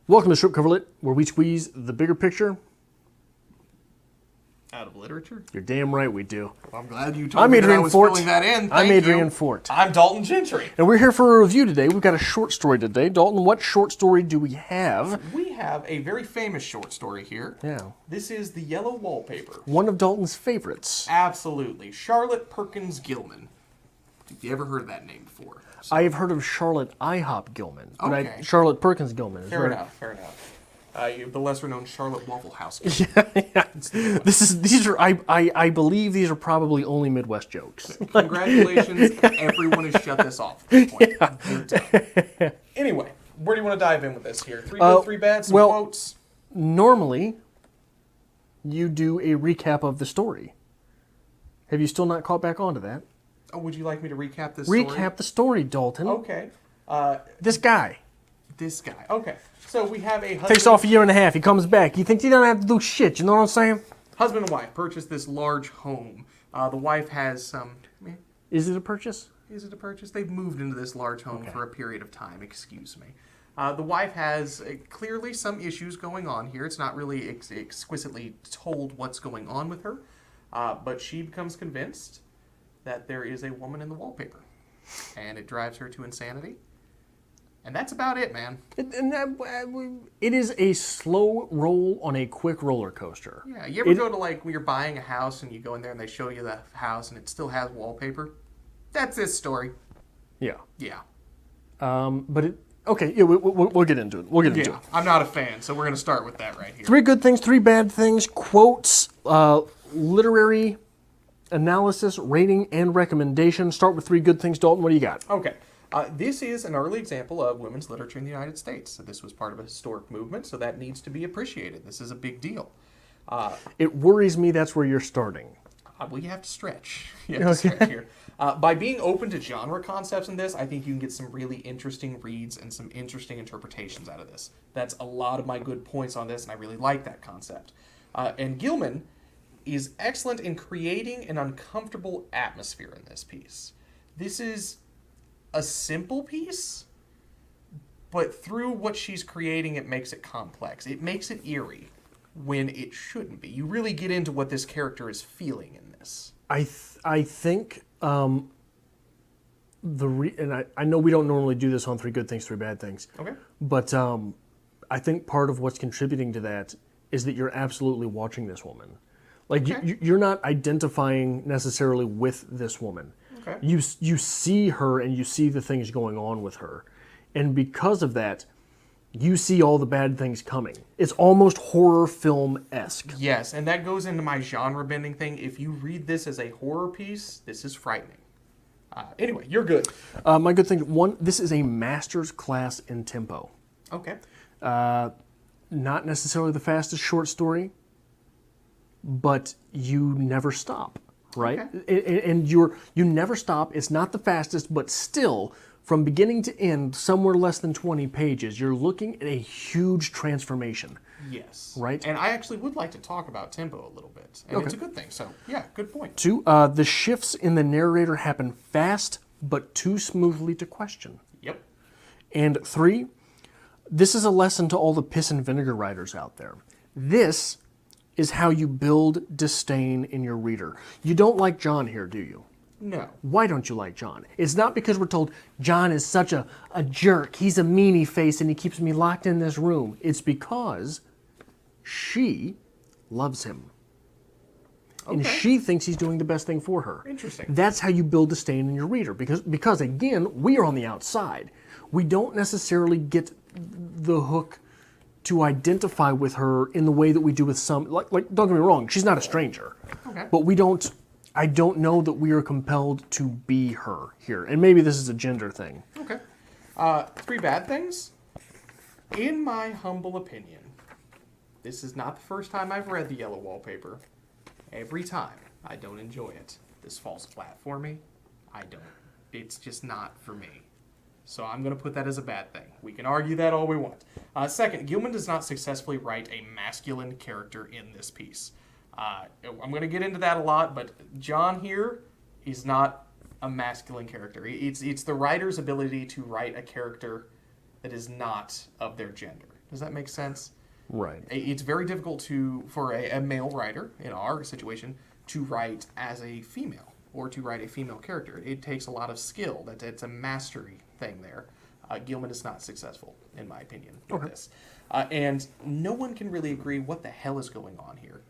Welcome to Strip Coverlet, where we squeeze the bigger picture out of literature. You're damn right we do. Well, I'm glad you told me that I was filling that in. I'm Adrian Fort. I'm Dalton Gentry. And we're here for a review today. We've got a short story today. Dalton, what short story do we have? We have a very famous short story here. Yeah. This is The Yellow Wallpaper. One of Dalton's favorites. Absolutely. Charlotte Perkins Gilman. Have you ever heard of that name before? I have heard of Charlotte IHOP Gilman. But okay. Charlotte Perkins Gilman. Fair enough. The lesser-known Charlotte Waffle House. Yeah. These are I believe these are probably only Midwest jokes. Congratulations, everyone has shut this off at this point. Yeah. Anyway, where do you want to dive in with this here? Three good, three bad, some quotes? Normally, you do a recap of the story. Have you still not caught back onto that? Oh, would you like me to recap this story? Recap the story, Dalton. Okay. This guy. Okay. So we have a husband... Takes off a year and a half. He comes back. He thinks he doesn't have to do shit. You know what I'm saying? Husband and wife purchased this large home. The wife has some... Is it a purchase? Is it a purchase? They've moved into this large home for a period of time. Excuse me. The wife has clearly some issues going on here. It's not really exquisitely told what's going on with her. But she becomes convinced that there is a woman in the wallpaper. And it drives her to insanity. And that's about it, man. It is a slow roll on a quick roller coaster. Yeah, you ever go to, like, when you're buying a house and you go in there and they show you the house and it still has wallpaper? That's this story. Yeah. Yeah. But it... Okay, yeah, we'll get into it. We'll get into it. I'm not a fan, so we're going to start with that right here. 3 good things, 3 bad things, quotes, literary analysis, rating, and recommendation. Start with 3 good things, Dalton. What do you got? Okay. This is an early example of women's literature in the United States. So this was part of a historic movement, so that needs to be appreciated. This is a big deal. It worries me that's where you're starting. Well, you have to stretch. You have to stretch here. By being open to genre concepts in this, I think you can get some really interesting reads and some interesting interpretations out of this. That's a lot of my good points on this, and I really like that concept. And Gilman is excellent in creating an uncomfortable atmosphere in this piece. This is a simple piece, but through what she's creating, it makes it complex. It makes it eerie when it shouldn't be. You really get into what this character is feeling in this. I think and I know we don't normally do this on 3 good things, 3 bad things. Okay. But I think part of what's contributing to that is that you're absolutely watching this woman. Like, you're not identifying necessarily with this woman. Okay. You see her and you see the things going on with her. And because of that, you see all the bad things coming. It's almost horror film-esque. Yes, and that goes into my genre-bending thing. If you read this as a horror piece, this is frightening. Anyway, you're good. My good thing, 1, this is a master's class in tempo. Okay. Not necessarily the fastest short story, but you never stop, right? Okay. And you never stop. It's not the fastest, but still, from beginning to end, somewhere less than 20 pages, you're looking at a huge transformation. Yes. Right? And I actually would like to talk about tempo a little bit. And it's a good thing. So, yeah, good point. 2, the shifts in the narrator happen fast, but too smoothly to question. Yep. And 3, this is a lesson to all the piss and vinegar writers out there. This is how you build disdain in your reader. You don't like John here, do you? No. Why don't you like John? It's not because we're told John is such a jerk, he's a meanie face, and he keeps me locked in this room. It's because she loves him. Okay. And she thinks he's doing the best thing for her. Interesting. That's how you build disdain in your reader. Because again, we are on the outside. We don't necessarily get the hook to identify with her in the way that we do with some, like don't get me wrong, she's not a stranger. Okay. But I don't know that we are compelled to be her here. And maybe this is a gender thing. Okay. 3 bad things? In my humble opinion, this is not the first time I've read The Yellow Wallpaper. Every time, I don't enjoy it. This falls flat for me. I don't. It's just not for me. So I'm going to put that as a bad thing. We can argue that all we want. Second, Gilman does not successfully write a masculine character in this piece. I'm going to get into that a lot, but John here is not a masculine character. It's the writer's ability to write a character that is not of their gender. Does that make sense? Right. It's very difficult for a male writer, in our situation, to write as a female or to write a female character. It takes a lot of skill. It's a mastery thing there. Gilman is not successful, in my opinion, with this. And no one can really agree what the hell is going on here.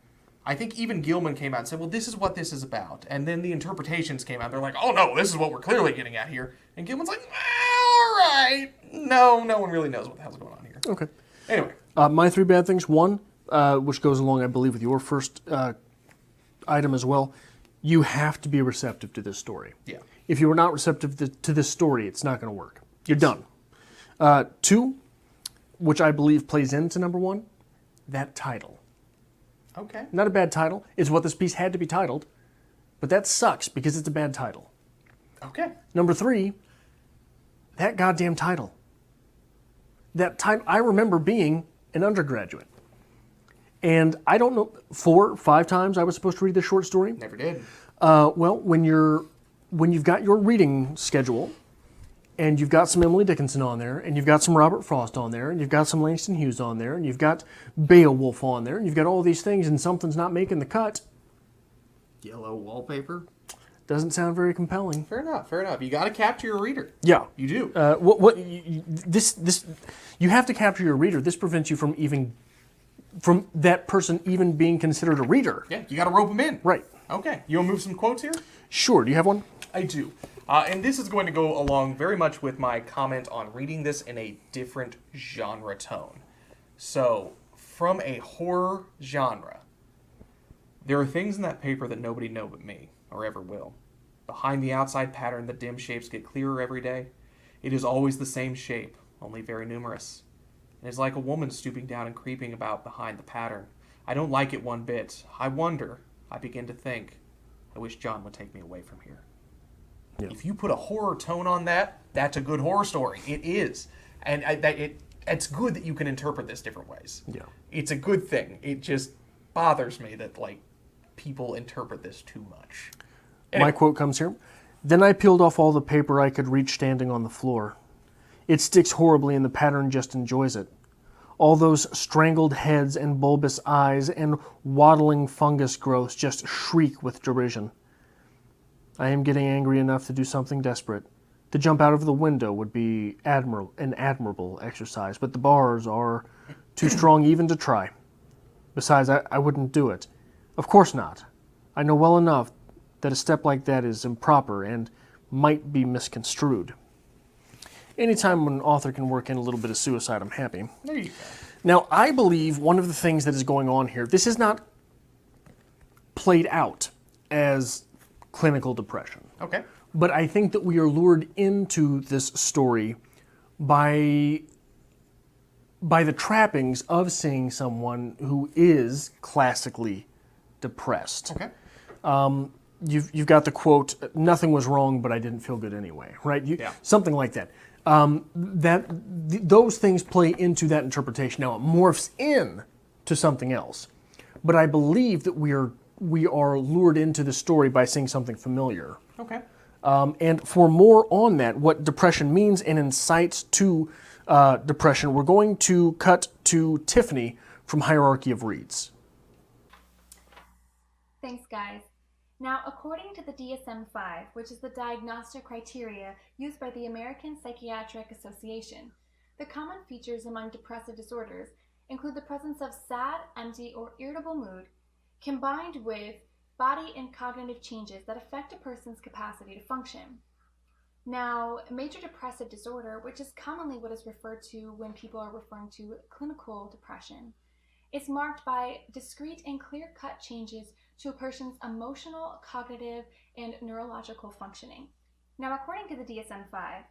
I think even Gilman came out and said, well, this is what this is about. And then the interpretations came out. They're like, oh, no, this is what we're clearly getting at here. And Gilman's like, all right. No one really knows what the hell's going on here. Okay. Anyway. My 3 bad things. One, which goes along, I believe, with your first item as well. You have to be receptive to this story. Yeah. If you are not receptive to this story, it's not going to work. You're done. 2, which I believe plays into number 1, that title. Okay. Not a bad title. It's what this piece had to be titled, but that sucks because it's a bad title. Okay. Number 3, that goddamn title. That title, I remember being an undergraduate. And I don't know, 4 or 5 times I was supposed to read this short story. Never did. Well, when you've got your reading schedule, and you've got some Emily Dickinson on there, and you've got some Robert Frost on there, and you've got some Langston Hughes on there, and you've got Beowulf on there, and you've got all these things, and something's not making the cut. Yellow Wallpaper? Doesn't sound very compelling. Fair enough. You got to capture your reader. Yeah. You do. You have to capture your reader. This prevents you from that person even being considered a reader. Yeah, you got to rope them in. Right. Okay. You want to move some quotes here? Sure. Do you have one? I do. And this is going to go along very much with my comment on reading this in a different genre tone. So, from a horror genre, there are things in that paper that nobody know but me, or ever will. Behind the outside pattern, the dim shapes get clearer every day. It is always the same shape, only very numerous. It is like a woman stooping down and creeping about behind the pattern. I don't like it one bit. I wonder. I begin to think. I wish John would take me away from here. Yeah. If you put a horror tone on that, that's a good horror story. It is. And it's good that you can interpret this different ways. Yeah. It's a good thing. It just bothers me that, people interpret this too much. Anyway. My quote comes here. Then I peeled off all the paper I could reach standing on the floor. It sticks horribly and the pattern just enjoys it. All those strangled heads and bulbous eyes and waddling fungus growths just shriek with derision. I am getting angry enough to do something desperate. To jump out of the window would be an admirable exercise, but the bars are too strong even to try. Besides, I wouldn't do it. Of course not. I know well enough that a step like that is improper and might be misconstrued. Anytime an author can work in a little bit of suicide, I'm happy. There you go. Now, I believe one of the things that is going on here, this is not played out as clinical depression. Okay. But I think that we are lured into this story by the trappings of seeing someone who is classically depressed. Okay. You've got the quote, "Nothing was wrong, but I didn't feel good anyway," right? Yeah. Something like that. Those things play into that interpretation. Now it morphs in to something else, but I believe that we are lured into the story by seeing something familiar. Okay. And for more on that, what depression means and incites to depression, we're going to cut to Tiffany from Hierarchy of Reads. Thanks, guys. Now, according to the DSM-5, which is the diagnostic criteria used by the American Psychiatric Association, the common features among depressive disorders include the presence of sad, empty, or irritable mood, combined with body and cognitive changes that affect a person's capacity to function. Now, major depressive disorder, which is commonly what is referred to when people are referring to clinical depression, is marked by discrete and clear-cut changes to a person's emotional, cognitive, and neurological functioning. Now, according to the DSM-5,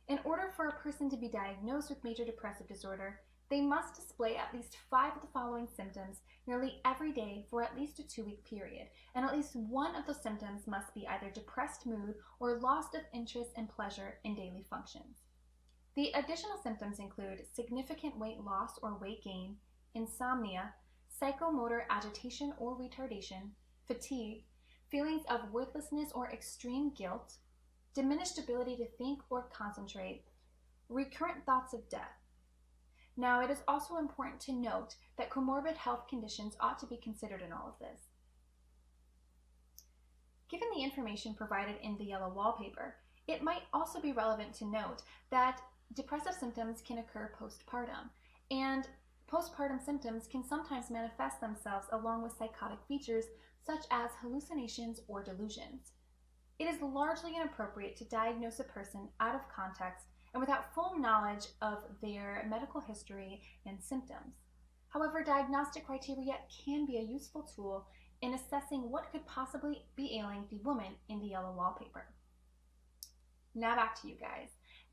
in order for a person to be diagnosed with major depressive disorder, they must display at least 5 of the following symptoms nearly every day for at least a 2-week period, and at least one of those symptoms must be either depressed mood or loss of interest and pleasure in daily functions. The additional symptoms include significant weight loss or weight gain, insomnia, psychomotor agitation or retardation, fatigue, feelings of worthlessness or extreme guilt, diminished ability to think or concentrate, recurrent thoughts of death. Now, it is also important to note that comorbid health conditions ought to be considered in all of this. Given the information provided in the Yellow Wallpaper, it might also be relevant to note that depressive symptoms can occur postpartum, and postpartum symptoms can sometimes manifest themselves along with psychotic features such as hallucinations or delusions. It is largely inappropriate to diagnose a person out of context and without full knowledge of their medical history and symptoms. However, diagnostic criteria can be a useful tool in assessing what could possibly be ailing the woman in the Yellow Wallpaper. Now back to you guys.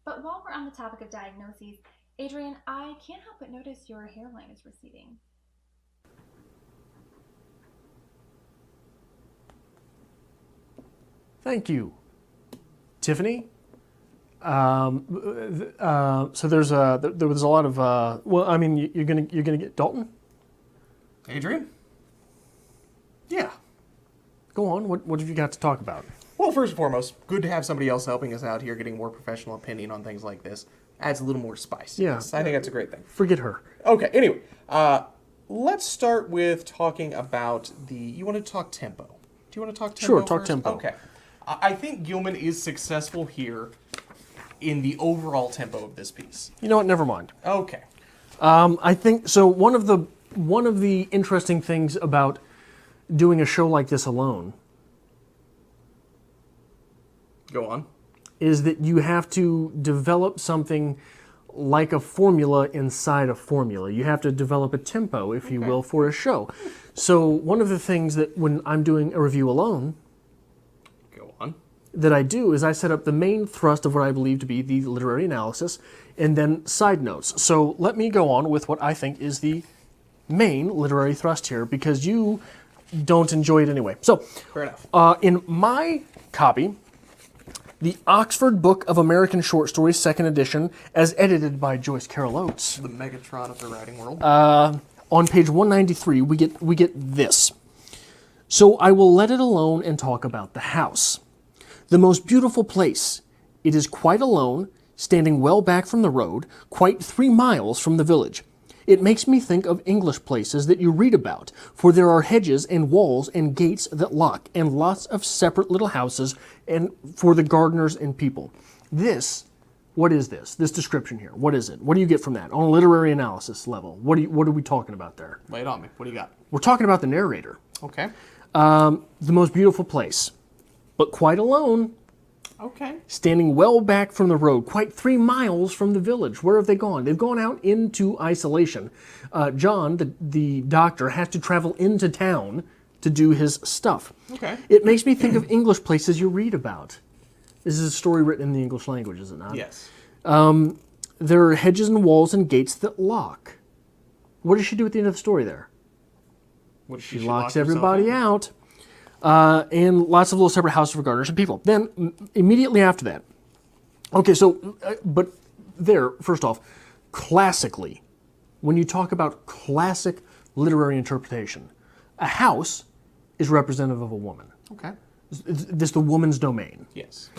But while we're on the topic of diagnoses, Adrian, I can't help but notice your hairline is receding. Thank you, Tiffany. So there was a lot of well, I mean, you're gonna get Dalton. Adrian? Yeah. Go on. What have you got to talk about? Well, first and foremost, good to have somebody else helping us out here, getting more professional opinion on things like this. Adds a little more spice. Yeah. I think that's a great thing. Forget her. Okay, anyway, let's start with talking about you want to talk tempo. Do you want to talk tempo Sure, talk first? tempo. Okay. I think Gilman is successful here in the overall tempo of this piece. You know what? Never mind. Okay. I think so. One of the interesting things about doing a show like this alone Go on. is that you have to develop something like a formula inside a formula. You have to develop a tempo, if you will, for a show. So one of the things that when I'm doing a review alone, Go on. that I do is I set up the main thrust of what I believe to be the literary analysis and then side notes. So let me go on with what I think is the main literary thrust here because you don't enjoy it anyway. So Fair enough. in my copy, the Oxford Book of American Short Stories, 2nd edition, as edited by Joyce Carol Oates, The Megatron of the writing world. on page 193, we get this. So I will let it alone and talk about the house. The most beautiful place. It is quite alone, standing well back from the road, quite 3 miles from the village. It makes me think of English places that you read about, for there are hedges and walls and gates that lock, and lots of separate little houses and for the gardeners and people. What is this? This description here, what is it? What do you get from that? On a literary analysis level, what are we talking about there? Lay it on me. What do you got? We're talking about the narrator. Okay. The most beautiful place, but quite alone, Okay. standing well back from the road, quite 3 miles from the village. Where have they gone? They've gone out into isolation. John, the doctor, has to travel into town to do his stuff. Okay. It makes me think of English places you read about. This is a story written in the English language, is it not? Yes. There are hedges and walls and gates that lock. What does she do at the end of the story there? What, She locks everybody out. And lots of little separate houses for gardeners and people. Then, immediately after that, okay, so, but there, first off, classically, when you talk about classic literary interpretation, a house is representative of a woman. Okay. This is the woman's domain, Yes.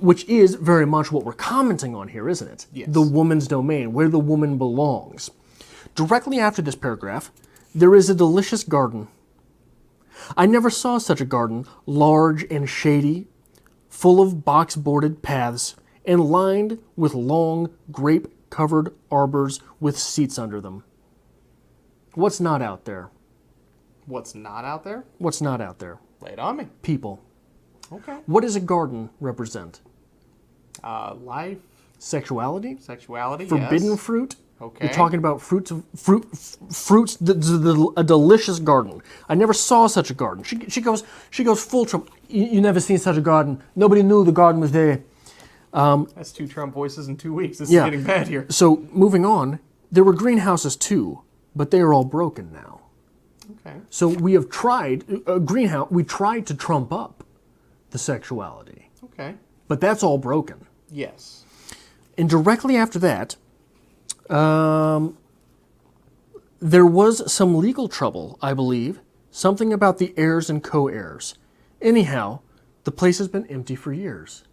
which is very much what we're commenting on here, isn't it? Yes. The woman's domain, where the woman belongs. Directly after this paragraph, there is a delicious garden. I never saw such a garden, large and shady, full of box-boarded paths, and lined with long, grape-covered arbors with seats under them. What's not out there? What's not out there? What's not out there? Lay it on me. People. Okay. What does a garden represent? Life, Sexuality? sexuality, Forbidden yes. fruit? Okay. You're talking about fruits, a delicious garden. I never saw such a garden. She goes full Trump. You never seen such a garden. Nobody knew the garden was there. That's 2 Trump voices in 2 weeks. This Yeah. is getting bad here. So moving on, there were greenhouses too, but they are all broken now. Okay. So we have tried greenhouse. We tried to trump up the sexuality, Okay. but that's all broken. Yes. And directly after that, there was some legal trouble, I believe. Something about the heirs and co-heirs. Anyhow, the place has been empty for years.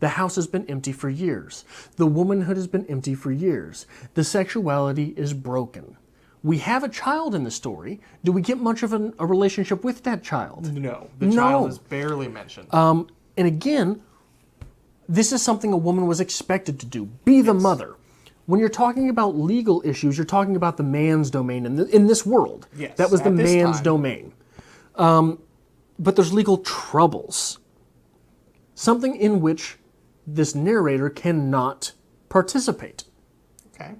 The house has been empty for years. The womanhood has been empty for years. The sexuality is broken. We have a child in the story. Do we get much of a relationship with that child? No. The child is barely mentioned. And again, this is something a woman was expected to do. Be the mother. When you're talking about legal issues, you're talking about the man's domain in this world. Yes, that was the at this man's time. domain. But there's legal troubles. Something in which this narrator cannot participate. Okay.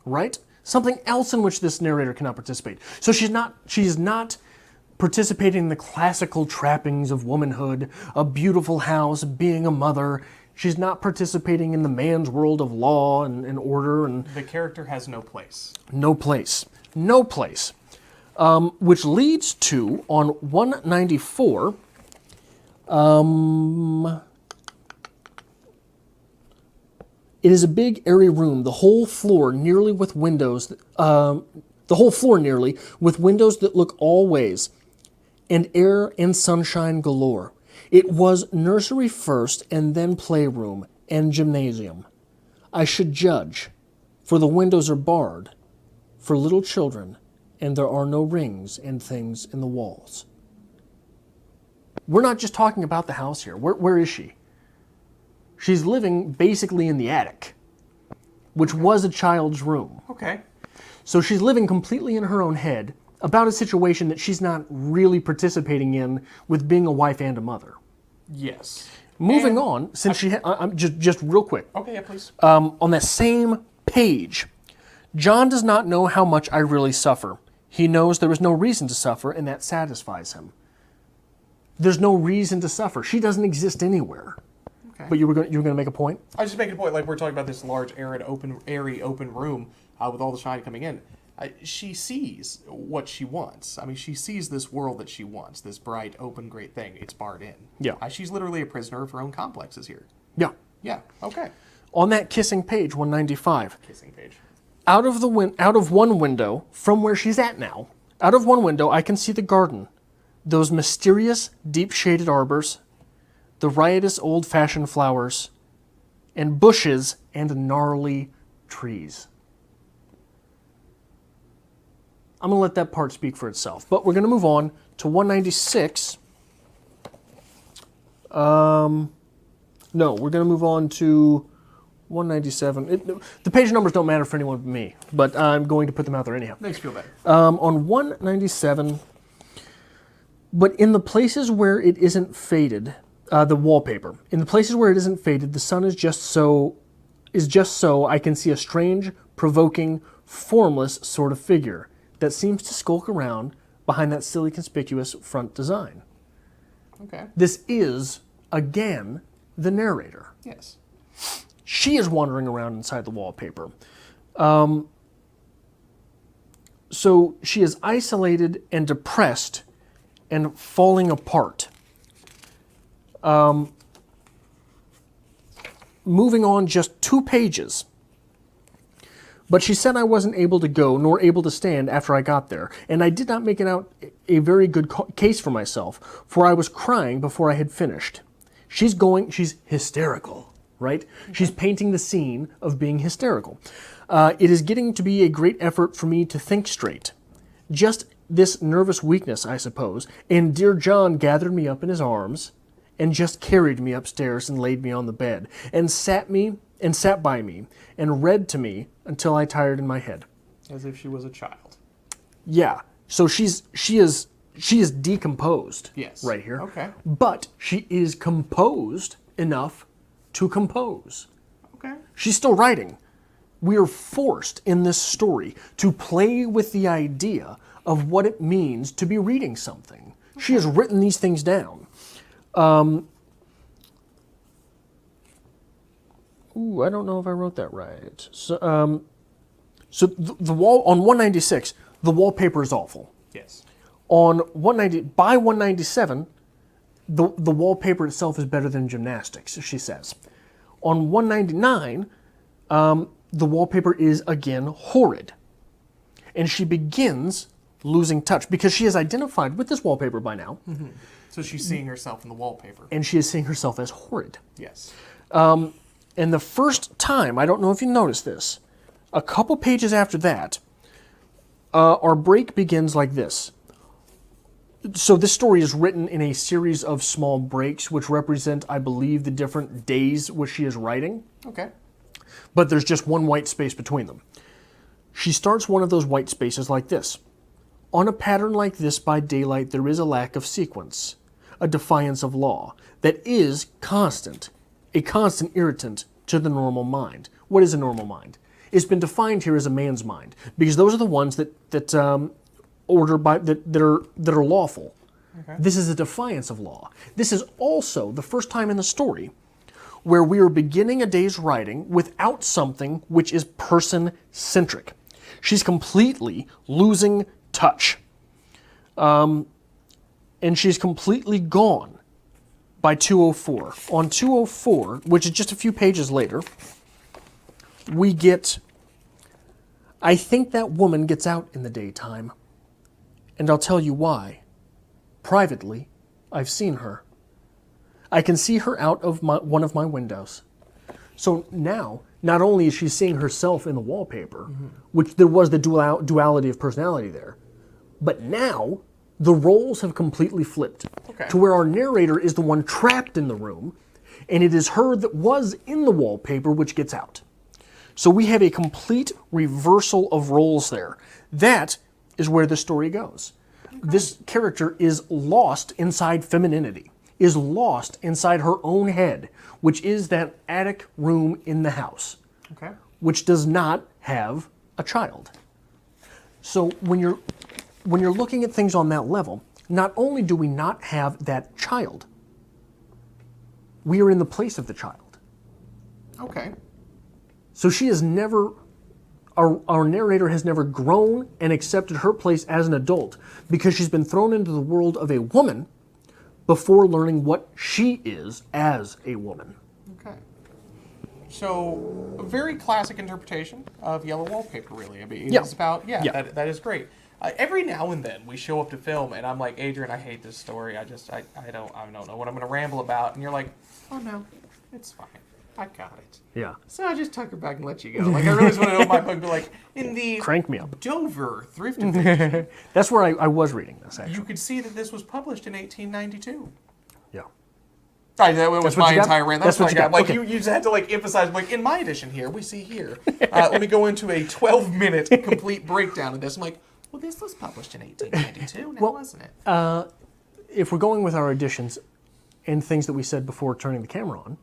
Right? Something else in which this narrator cannot participate. So she's not participating in the classical trappings of womanhood, a beautiful house, being a mother. She's not participating in the man's world of law and order. And The character has no place. no place. No place. Which leads to, on 194, it is a big, airy room, the whole floor nearly with windows that look all ways, and air and sunshine galore. It was nursery first, and then playroom and gymnasium. I should judge, for the windows are barred, for little children, and there are no rings and things in the walls. We're not just talking about the house here. Where is she? She's living basically in the attic, which was a child's room. Okay. So she's living completely in her own head about a situation that she's not really participating in with being a wife and a mother. Yes. Moving on, since I'm just real quick. Okay, yeah, please. On that same page, John does not know how much I really suffer. He knows there is no reason to suffer, and that satisfies him. There's no reason to suffer. She doesn't exist anywhere. Okay. But you were going to make a point? I was just making a point, like we're talking about this large, airy, open room with all the shine coming in. She sees what she wants. I mean, she sees this world that she wants, this bright, open, great thing. It's barred in. Yeah. She's literally a prisoner of her own complexes here. Yeah. Yeah. Okay. On that kissing page, 195. Kissing page. Out of one window, from where she's at now, out of one window, I can see the garden. Those mysterious, deep-shaded arbors, the riotous old-fashioned flowers, and bushes and gnarly trees. I'm going to let that part speak for itself. But we're going to move on to 196. No, we're going to move on to 197. The page numbers don't matter for anyone but me, but I'm going to put them out there anyhow. Makes you feel better. On 197, but in the places where it isn't faded, the wallpaper, in the places where it isn't faded, the sun is just so I can see a strange, provoking, formless sort of figure that seems to skulk around behind that silly, conspicuous front design. Okay. This is, again, the narrator. Yes. She is wandering around inside the wallpaper. So she is isolated and depressed and falling apart. Moving on just 2 pages. But she said I wasn't able to go nor able to stand after I got there, and I did not make it out a very good case for myself, for I was crying before I had finished. She's hysterical, right? Okay. She's painting the scene of being hysterical. It is getting to be a great effort for me to think straight. Just this nervous weakness, I suppose, and dear John gathered me up in his arms and just carried me upstairs and laid me on the bed and sat by me and read to me until I tired in my head. As if she was a child. Yeah. So she is decomposed. Yes. Right here. Okay. But she is composed enough to compose. Okay. She's still writing. We are forced in this story to play with the idea of what it means to be reading something. Okay. She has written these things down. I don't know if I wrote that right. So the wall on 196, the wallpaper is awful. Yes. On 197, the wallpaper itself is better than gymnastics, she says. On 199, the wallpaper is again horrid. And she begins losing touch because she is identified with this wallpaper by now. Mm-hmm. So she's seeing herself in the wallpaper. And she is seeing herself as horrid. Yes. And the first time, I don't know if you noticed this, a couple pages after that, our break begins like this. So this story is written in a series of small breaks, which represent, I believe, the different days which she is writing. Okay. But there's just one white space between them. She starts one of those white spaces like this. On a pattern like this by daylight, there is a lack of sequence, a defiance of law, that is constant, a constant irritant to the normal mind. What is a normal mind? It's been defined here as a man's mind, because those are the ones that are lawful. Okay. This is a defiance of law. This is also the first time in the story where we are beginning a day's writing without something which is person-centric. She's completely losing touch. And she's completely gone by 204. On 204, which is just a few pages later, we get, I think that woman gets out in the daytime. And I'll tell you why. Privately, I've seen her. I can see her out of one of my windows. So now, not only is she seeing herself in the wallpaper, which there was the duality of personality there, but now the roles have completely flipped to where our narrator is the one trapped in the room, and it is her that was in the wallpaper which gets out. So we have a complete reversal of roles there. That is where the story goes. This character is lost inside femininity, is lost inside her own head, which is that attic room in the house, which does not have a child. So when you're looking at things on that level, not only do we not have that child, we are in the place of the child. Okay. So she has never, our narrator has never grown and accepted her place as an adult because she's been thrown into the world of a woman before learning what she is as a woman. Okay. So, a very classic interpretation of Yellow Wallpaper, really. I mean, it's about, that is great. Every now and then we show up to film and I'm like, Adrian, I hate this story. I don't know what I'm going to ramble about. And you're like, oh no, it's fine. I got it. Yeah. So I just tuck her back and let you go. Like, I really just want to open my book and be like, in the Crank me up. Dover Thrift Division. That's where I was reading this, actually. You could see that this was published in 1892. Yeah. That was my entire rant. That's what I got. Like, okay. you just had to, like, emphasize, like, in my edition here, we see here. Let me go into a 12-minute complete breakdown of this. I'm like, well, this was published in 1892 now, wasn't it? If we're going with our editions and things that we said before turning the camera on,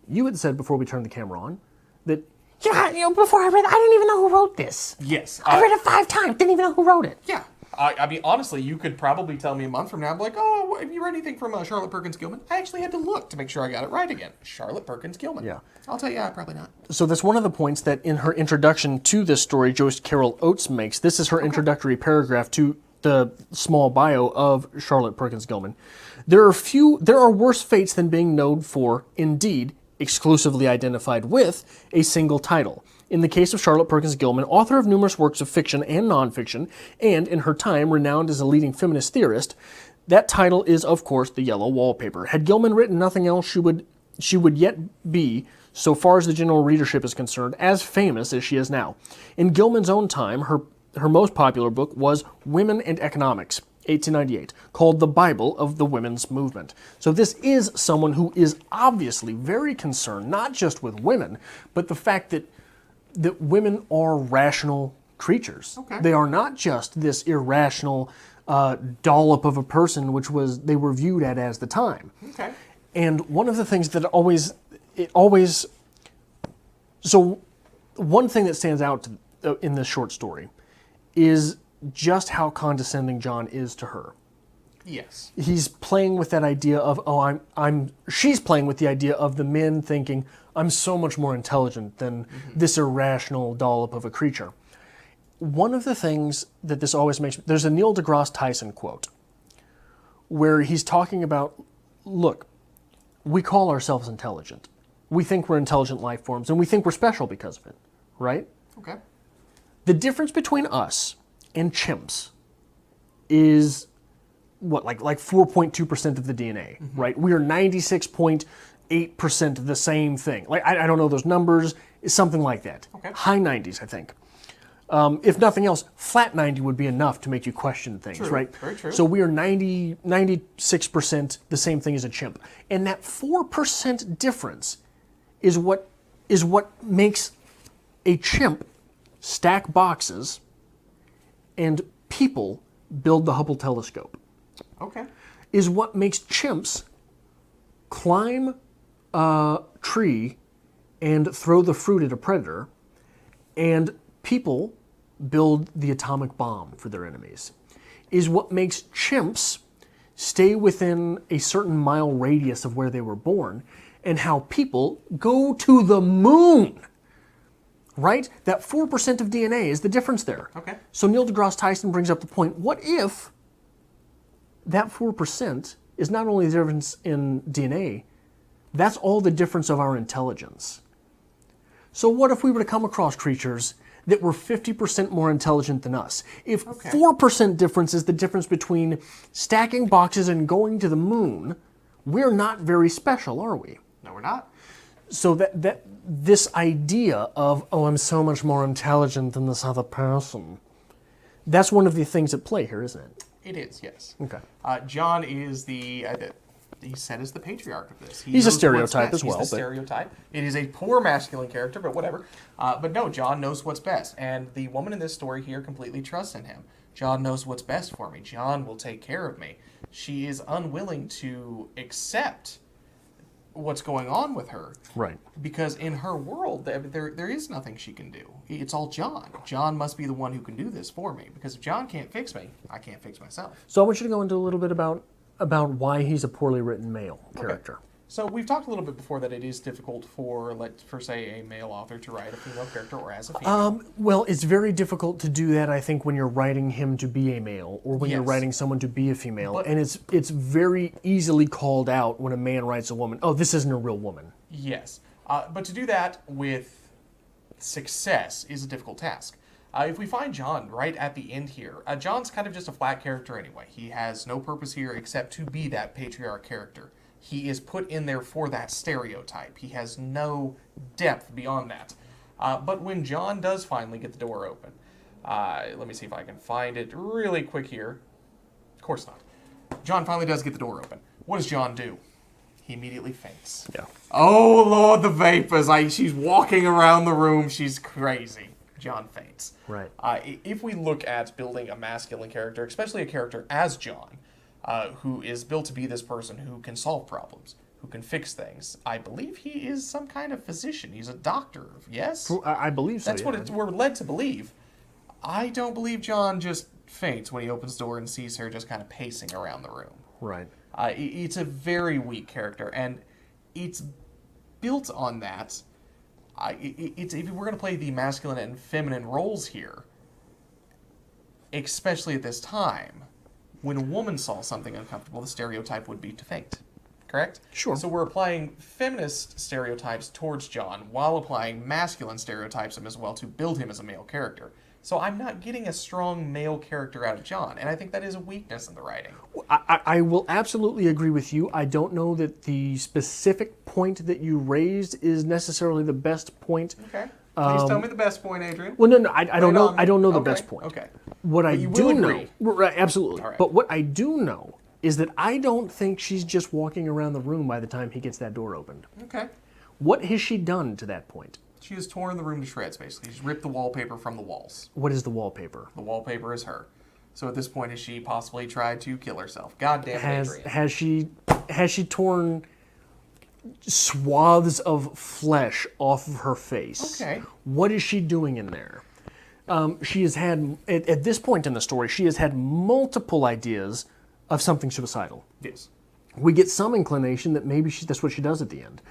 you had said before we turned the camera on that, before I read it, I didn't even know who wrote this. Yes. I read it 5 times, didn't even know who wrote it. Yeah. I mean, honestly, you could probably tell me a month from now, I'm like, oh, have you read anything from Charlotte Perkins Gilman? I actually had to look to make sure I got it right again. Charlotte Perkins Gilman. Yeah. I'll tell you, probably not. So that's one of the points that in her introduction to this story, Joyce Carol Oates makes. This is her introductory paragraph to the small bio of Charlotte Perkins Gilman. There are worse fates than being known for, indeed, exclusively identified with a single title. In the case of Charlotte Perkins Gilman, author of numerous works of fiction and nonfiction, and in her time renowned as a leading feminist theorist, that title is, of course, the Yellow Wallpaper. Had Gilman written nothing else, she would yet be, so far as the general readership is concerned, as famous as she is now. In Gilman's own time, her most popular book was Women and Economics, 1898, called the Bible of the Women's Movement. So this is someone who is obviously very concerned, not just with women, but the fact that women are rational creatures. Okay. They are not just this irrational dollop of a person, which they were viewed at as the time. Okay. And one of the things that so one thing that stands out in this short story is just how condescending John is to her. Yes. He's playing with that idea of, she's playing with the idea of the men thinking, I'm so much more intelligent than this irrational dollop of a creature. One of the things that this always makes, there's a Neil deGrasse Tyson quote where he's talking about, look, we call ourselves intelligent. We think we're intelligent life forms, and we think we're special because of it, right? Okay. The difference between us and chimps is what, like 4.2% of the DNA, right? We are 96 point 8% the same thing. Like, I don't know those numbers, something like that. Okay. High 90s, I think. If nothing else, flat 90 would be enough to make you question things, True. right? Very true. So we are 96% the same thing as a chimp. And that 4% difference is what makes a chimp stack boxes and people build the Hubble telescope. Okay. Is what makes chimps climb a tree and throw the fruit at a predator, and people build the atomic bomb for their enemies. Is what makes chimps stay within a certain mile radius of where they were born, and how people go to the moon. Right? That 4% of DNA is the difference there. Okay. So Neil deGrasse Tyson brings up the point, what if that 4% is not only the difference in DNA, that's all the difference of our intelligence. So what if we were to come across creatures that were 50% more intelligent than us? If 4% difference is the difference between stacking boxes and going to the moon, we're not very special, are we? No, we're not. So that this idea of, oh, I'm so much more intelligent than this other person, that's one of the things at play here, isn't it? It is, yes. Okay. John is he's set as the patriarch of this. He's a knows stereotype what's best. as well, He's the but- stereotype. It is a poor masculine character, but whatever. But no, John knows what's best. And the woman in this story here completely trusts in him. John knows what's best for me. John will take care of me. She is unwilling to accept what's going on with her. Right. Because in her world, there is nothing she can do. It's all John. John must be the one who can do this for me. Because if John can't fix me, I can't fix myself. So I want you to go into a little bit about why he's a poorly written male character. Okay. So we've talked a little bit before that it is difficult for say, a male author to write a female character or as a female. Well, it's very difficult to do that, I think, when you're writing him to be a male or when you're Yes. writing someone to be a female. But- And it's very easily called out when a man writes a woman. Oh, this isn't a real woman. Yes. But to do that with success is a difficult task. If we find John right at the end here, John's kind of just a flat character anyway. He has no purpose here except to be that patriarch character. He is put in there for that stereotype. He has no depth beyond that. But when John does finally get the door open, let me see if I can find it really quick here. Of course not. John finally does get the door open. What does John do? He immediately faints. Yeah. Oh, Lord, the vapors. She's walking around the room. She's crazy. John faints. Right. If we look at building a masculine character, especially a character as John, who is built to be this person who can solve problems, who can fix things, I believe he is some kind of physician. He's a doctor, yes? I believe so. That's yeah. what we're led to believe. I don't believe John just faints when he opens the door and sees her just kind of pacing around the room. Right. It's a very weak character, and it's built on that. If we're going to play the masculine and feminine roles here, especially at this time, when a woman saw something uncomfortable, the stereotype would be to faint. Correct? Sure. So we're applying feminist stereotypes towards John while applying masculine stereotypes him as well to build him as a male character. So I'm not getting a strong male character out of John, and I think that is a weakness in the writing. I will absolutely agree with you. I don't know that the specific point that you raised is necessarily the best point. Okay. Please tell me the best point, Adrian. Well, no, I don't know. I don't know the Okay, best point. Okay. What I you do will know, agree. right, absolutely. All right. But what I do know is that I don't think she's just walking around the room by the time he gets that door opened. Okay. What has she done to that point? She has torn the room to shreds, basically. She's ripped the wallpaper from the walls. What is the wallpaper? The wallpaper is her. So at this point, has she possibly tried to kill herself? God damn it, Adrian. Has she torn swaths of flesh off of her face? Okay. What is she doing in there? She has had, at this point in the story, she has had multiple ideas of something suicidal. Yes. We get some inclination that maybe that's what she does at the end.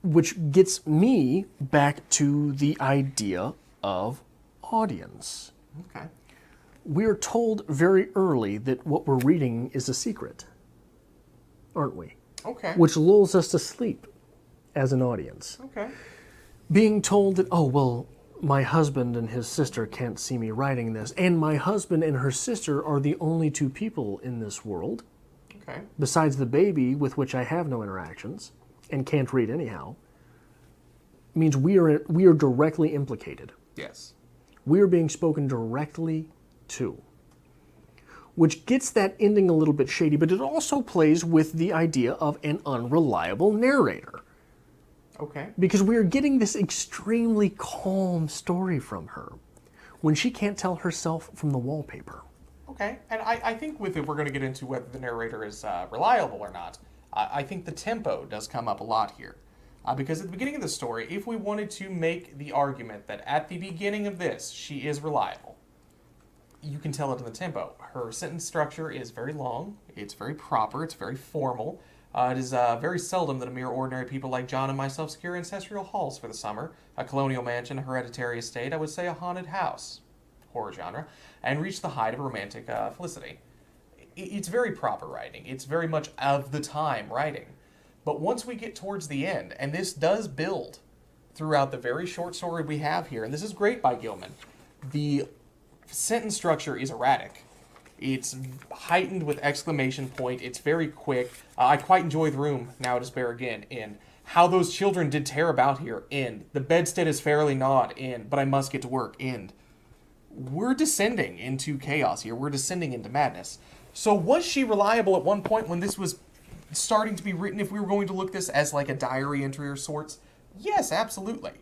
Which gets me back to the idea of audience. Okay. We're told very early that what we're reading is a secret, aren't we? Okay. Which lulls us to sleep as an audience. Okay. Being told that, oh, well, my husband and his sister can't see me writing this, and my husband and her sister are the only two people in this world. Okay. besides the baby with which I have no interactions and can't read anyhow, means we are directly implicated. Yes. We are being spoken directly to, which gets that ending a little bit shady, but it also plays with the idea of an unreliable narrator. Okay. Because we are getting this extremely calm story from her when she can't tell herself from the wallpaper. Okay. And I think if we're going to get into whether the narrator is reliable or not, I think the tempo does come up a lot here. Because at the beginning of the story, if we wanted to make the argument that at the beginning of this, she is reliable, you can tell it in the tempo. Her sentence structure is very long, it's very proper, it's very formal. It is very seldom that a mere ordinary people like John and myself secure ancestral halls for the summer, a colonial mansion, a hereditary estate, I would say a haunted house, horror genre, and reach the height of romantic felicity. It's very proper writing. It's very much of the time writing. But once we get towards the end, and this does build throughout the very short story we have here, and this is great by Gilman, the sentence structure is erratic. It's heightened with exclamation point. It's very quick. I quite enjoy the room, now it is Berg in. How those children did tear about here, end. The bedstead is fairly gnawed, end. But I must get to work, end. We're descending into chaos here. We're descending into madness. So was she reliable at one point when this was starting to be written, if we were going to look this as like a diary entry of sorts? Yes, absolutely.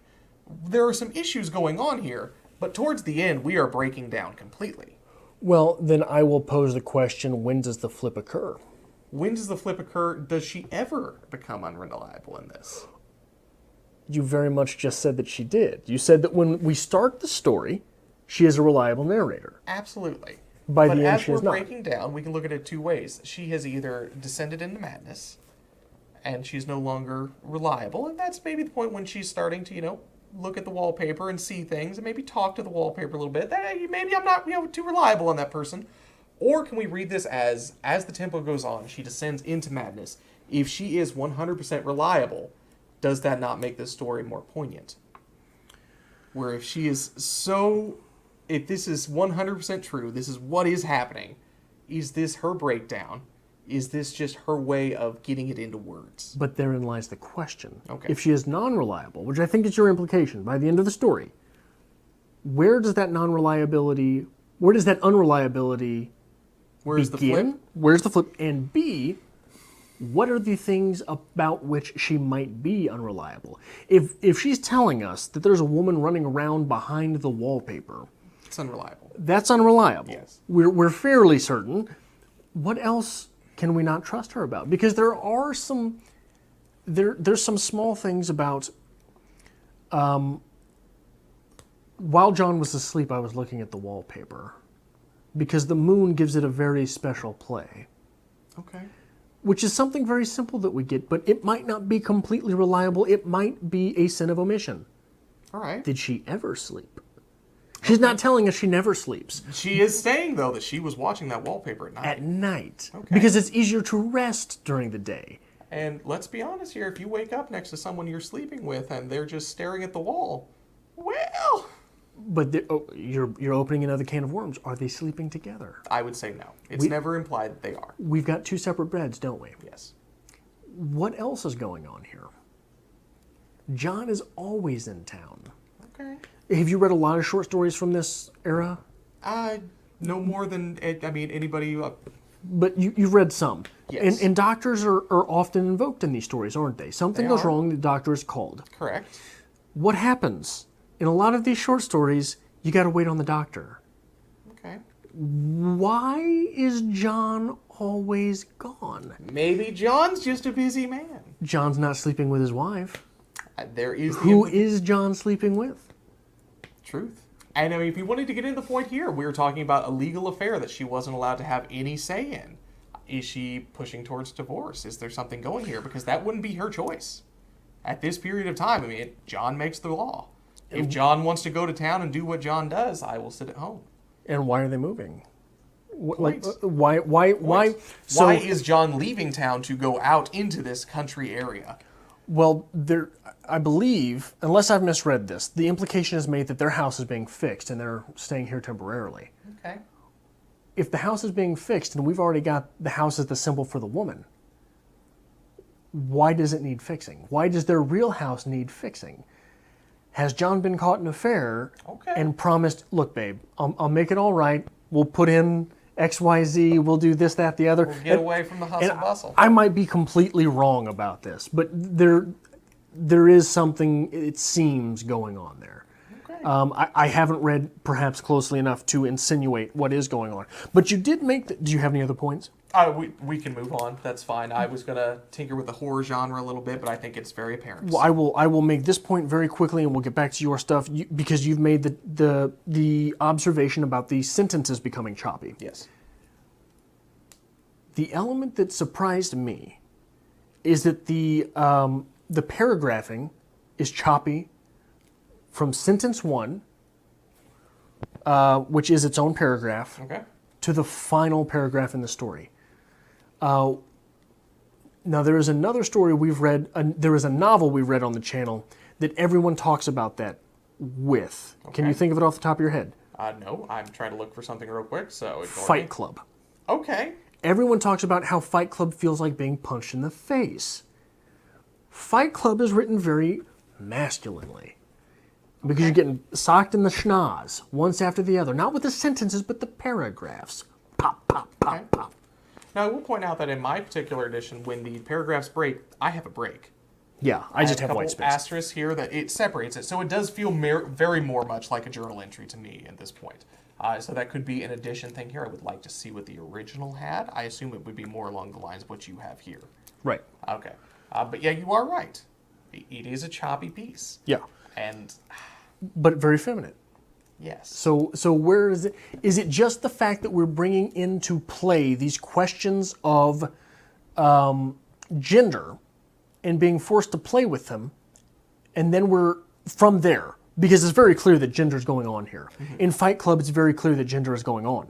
There are some issues going on here, but towards the end, we are breaking down completely. Well, then I will pose the question, when does the flip occur? When does the flip occur? Does she ever become unreliable in this? You very much just said that she did. You said that when we start the story, she is a reliable narrator. Absolutely. By but the end, as she we're is not. breaking down, we can look at it two ways. She has either descended into madness, and she's no longer reliable, and that's maybe the point when she's starting to, look at the wallpaper and see things, and maybe talk to the wallpaper a little bit. Maybe I'm not, too reliable on that person. Or can we read this as the tempo goes on, she descends into madness. If she is 100% reliable, does that not make this story more poignant? Where if she is if this is 100% true, this is what is happening, is this her breakdown? Is this just her way of getting it into words? But therein lies the question. Okay. If she is non-reliable, which I think is your implication, by the end of the story, where does that unreliability Where's begin? the flip? Where's the flip? And B, what are the things about which she might be unreliable? If she's telling us that there's a woman running around behind the wallpaper, It's unreliable. that's unreliable. Yes. We're fairly certain. What else can we not trust her about? Because there are there's some small things about, while John was asleep, I was looking at the wallpaper because the moon gives it a very special play, Okay. which is something very simple that we get, but it might not be completely reliable. It might be a sin of omission. All right. Did she ever sleep? She's not telling us she never sleeps. She is saying, though, that she was watching that wallpaper at night. At night. Okay. Because it's easier to rest during the day. And let's be honest here, if you wake up next to someone you're sleeping with and they're just staring at the wall, well, But you're opening another can of worms. Are they sleeping together? I would say no. It's never implied that they are. We've got two separate beds, don't we? Yes. What else is going on here? John is always in town. Okay. Have you read a lot of short stories from this era? No more than, anybody. But you've read some. Yes. And doctors are often invoked in these stories, aren't they? Something They goes are. wrong, the doctor is called. Correct. What happens? In a lot of these short stories, you got to wait on the doctor. Okay. Why is John always gone? Maybe John's just a busy man. John's not sleeping with his wife. There is the Who is John sleeping with? truth. And if you wanted to get into the point here, we were talking about a legal affair that she wasn't allowed to have any say in. Is she pushing towards divorce? Is there something going here? Because that wouldn't be her choice. At this period of time, John makes the law. If John wants to go to town and do what John does, I will sit at home. And why are they moving? Point. Why? Why is John leaving town to go out into this country area? Well, I believe, unless I've misread this, the implication is made that their house is being fixed and they're staying here temporarily. Okay. if the house is being fixed and we've already got the house as the symbol for the woman, why does it need fixing? Why does their real house need fixing? Has John been caught in an affair and promised, look, babe, I'll make it all right. We'll put in XYZ, we'll do this, that, the other. We'll get away from the hustle bustle. I might be completely wrong about this, but there is something, it seems, going on there. I haven't read perhaps closely enough to insinuate what is going on. But you did make do you have any other points? We can move on. That's fine. I was going to tinker with the horror genre a little bit, but I think it's very apparent. Well, I will make this point very quickly, and we'll get back to your stuff, because you've made the observation about the sentences becoming choppy. Yes. The element that surprised me is that the paragraphing is choppy from sentence 1, which is its own paragraph, to the final paragraph in the story. Now, there is another story we've read, there is a novel we've read on the channel that everyone talks about that with. Can you think of it off the top of your head? No, I'm trying to look for something real quick, so Fight Club. Okay. Everyone talks about how Fight Club feels like being punched in the face. Fight Club is written very masculinely. Because you're getting socked in the schnoz, once after the other. Not with the sentences, but the paragraphs. Pop, pop, pop, pop. Now, I will point out that in my particular edition, when the paragraphs break, I have a break. Yeah, I just have white space. Asterisks here that it separates it. So it does feel very more much like a journal entry to me at this point. So that could be an addition thing here. I would like to see what the original had. I assume it would be more along the lines of what you have here. Right. Okay. But yeah, you are right. It is a choppy piece. Yeah. But very feminine. Yes. So where is it? Is it just the fact that we're bringing into play these questions of gender and being forced to play with them, and then we're from there? Because it's very clear that gender is going on here. Mm-hmm. In Fight Club, it's very clear that gender is going on.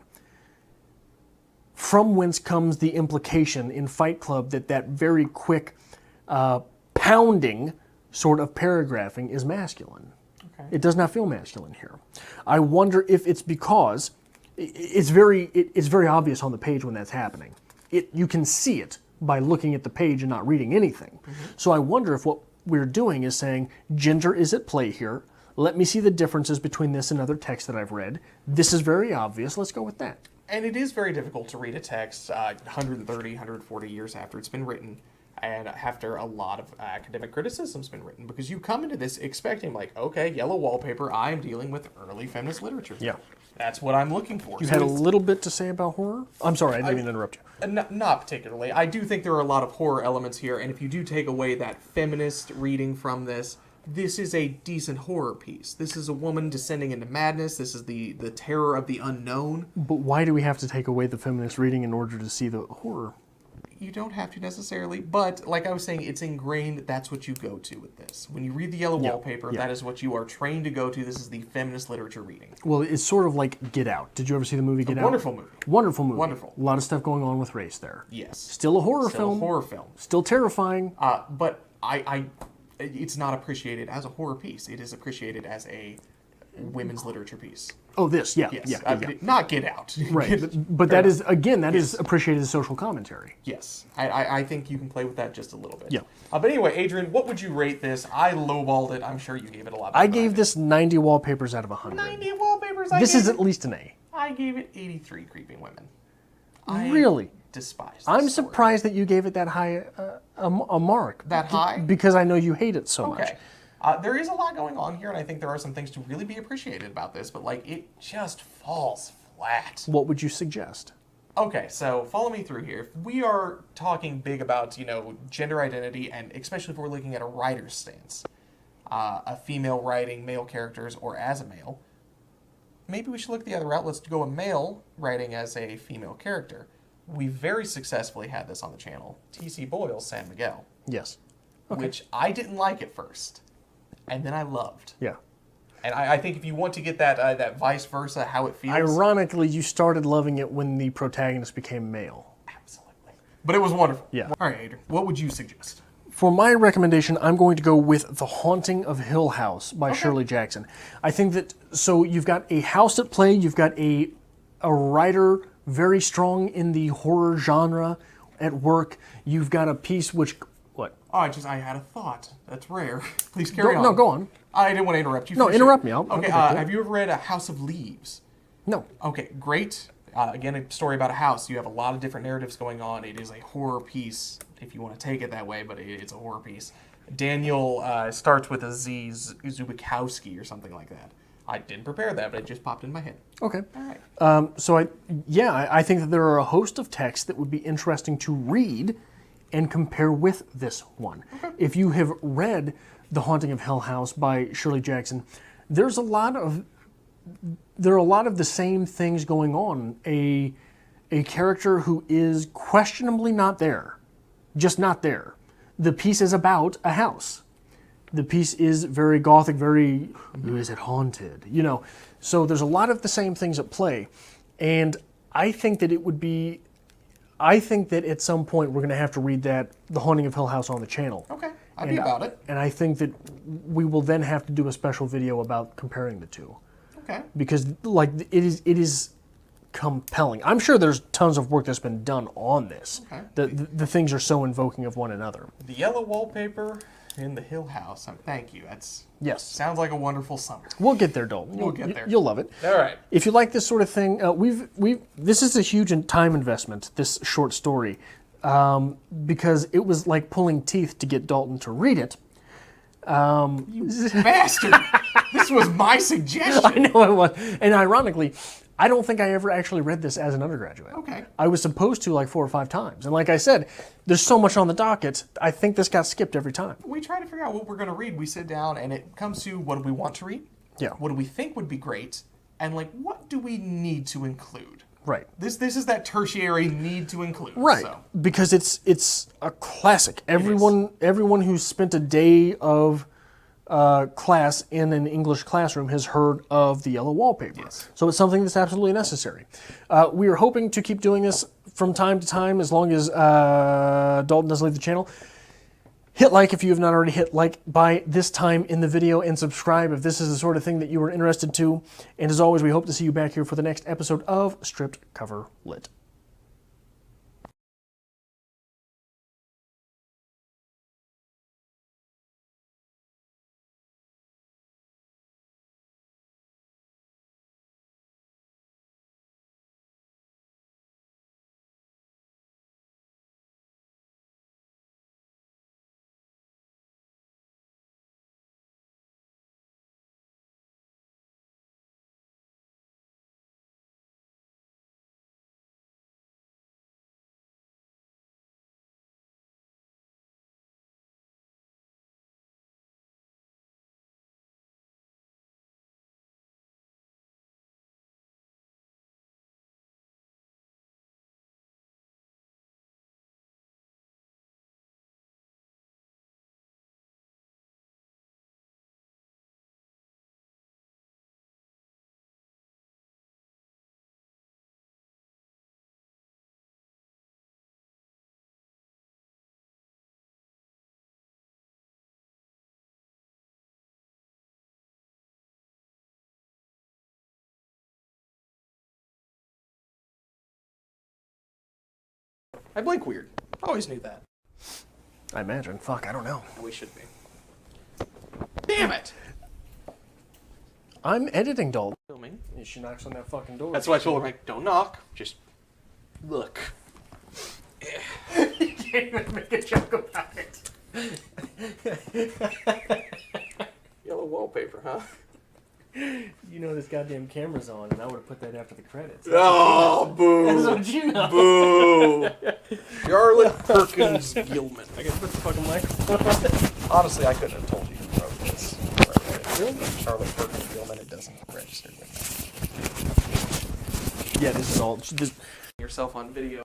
From whence comes the implication in Fight Club that very quick pounding sort of paragraphing is masculine. Okay. It does not feel masculine here. I wonder if it's because it's very obvious on the page when that's happening. You can see it by looking at the page and not reading anything. Mm-hmm. So I wonder if what we're doing is saying gender is at play here. Let me see the differences between this and other texts that I've read. This is very obvious. Let's go with that. And it is very difficult to read a text 130, 140 years after it's been written, and after a lot of academic criticism's been written, because you come into this expecting, like, okay, Yellow Wallpaper, I am dealing with early feminist literature. Yeah. That's what I'm looking for. You had a little bit to say about horror? I'm sorry, I didn't mean to interrupt you. Not particularly. I do think there are a lot of horror elements here, and if you do take away that feminist reading from this is a decent horror piece. This is a woman descending into madness. This is the terror of the unknown. But why do we have to take away the feminist reading in order to see the horror? You don't have to necessarily, but like I was saying, it's ingrained. That's what you go to with this. When you read the Yellow Wallpaper, that is what you are trained to go to. This is the feminist literature reading. Well, it's sort of like Get Out. Did you ever see the movie Get Out? Wonderful movie. Wonderful movie. Wonderful. A lot of stuff going on with race there. Yes. Still a horror film. Still a horror film. Still terrifying. But it's not appreciated as a horror piece. It is appreciated as a women's literature piece. Oh, this, yeah. Not Get Out. Right, but that is, again, that is appreciated as social commentary. Yes, I think you can play with that just a little bit. Yeah. But anyway, Adrian, what would you rate this? I lowballed it. I'm sure you gave it a lot better. I gave this 90 wallpapers out of 100. 90 wallpapers? This is at least an A. I gave it 83 creeping women. Really? Despise this I'm story. surprised that you gave it that high a mark. That high? Because I know you hate it so much. Okay. There is a lot going on here, and I think there are some things to really be appreciated about this, but it just falls flat. What would you suggest? Okay, so follow me through here. If we are talking big about, gender identity, and especially if we're looking at a writer's stance, a female writing male characters or as a male, maybe we should look the other route. Let's go a male writing as a female character. We very successfully had this on the channel. T.C. Boyle's San Miguel. Yes. Okay. Which I didn't like at first. And then I loved. Yeah. And I think if you want to get that vice versa, how it feels. Ironically, you started loving it when the protagonist became male. Absolutely. But it was wonderful. Yeah. All right, Adrian, what would you suggest? For my recommendation, I'm going to go with The Haunting of Hill House by Shirley Jackson. I think that, so you've got a house at play, you've got a writer very strong in the horror genre at work. You've got a piece which, what? Oh, I had a thought. That's rare. Please carry on. No, go on. I didn't want to interrupt you. No, Finish interrupt it. me. I'll Okay, get back to it. have you ever read A House of Leaves? No. Okay, great. Again, a story about a house. You have a lot of different narratives going on. It is a horror piece, if you want to take it that way, but it's a horror piece. Daniel starts with a Z, Zubikowski or something like that. I didn't prepare that, but it just popped in my head. Okay. All right. So I think that there are a host of texts that would be interesting to read and compare with this one. Okay. If you have read The Haunting of Hill House by Shirley Jackson, there are a lot of the same things going on. A character who is questionably not there, just not there. The piece is about a house. The piece is very gothic, very, is it haunted? You know, so there's a lot of the same things at play. And I think that at some point we're going to have to read that, The Haunting of Hill House, on the channel. Okay, I'd be about it. And I think that we will then have to do a special video about comparing the two. Okay. Because it is compelling. I'm sure there's tons of work that's been done on this. Okay. The things are so invoking of one another. The Yellow Wallpaper in the Hill House. Thank you. Yes. Sounds like a wonderful summer. We'll get there, Dalton. We'll get there. You'll love it. All right. If you like this sort of thing, this is a huge time investment, this short story, because it was like pulling teeth to get Dalton to read it. You bastard! This was my suggestion. I know it was. And ironically, I don't think I ever actually read this as an undergraduate. Okay. I was supposed to like 4 or 5 times. And like I said, there's so much on the docket, I think this got skipped every time. We try to figure out what we're going to read. We sit down and it comes to what do we want to read? Yeah. What do we think would be great? And like, what do we need to include? Right. This is that tertiary need to include. Right. So. Because it's a classic. Everyone who's spent a day of class in an English classroom has heard of the Yellow Wallpaper. Yes. So it's something that's absolutely necessary. We are hoping to keep doing this from time to time as long as Dalton doesn't leave the channel. Hit like if you have not already hit like by this time in the video, and subscribe if this is the sort of thing that you are interested to. And as always, we hope to see you back here for the next episode of Stripped Cover Lit. I blink weird. Always knew that. I imagine. Fuck, I don't know. We should be. Damn it! I'm editing, Dalton. Filming. She knocks on that fucking door. That's why I told her, like, don't knock. Just look. You can't even make a joke about it. Yellow Wallpaper, huh? You know this goddamn camera's on, and I would have put that after the credits. Oh, boo. That's what you know. Boo. Charlotte Perkins Gilman. I gotta put the fucking microphone on it. Honestly, I couldn't have told you who wrote this. Really? Charlotte Perkins Gilman, it doesn't register with me. Yeah, this is all... Yourself on video.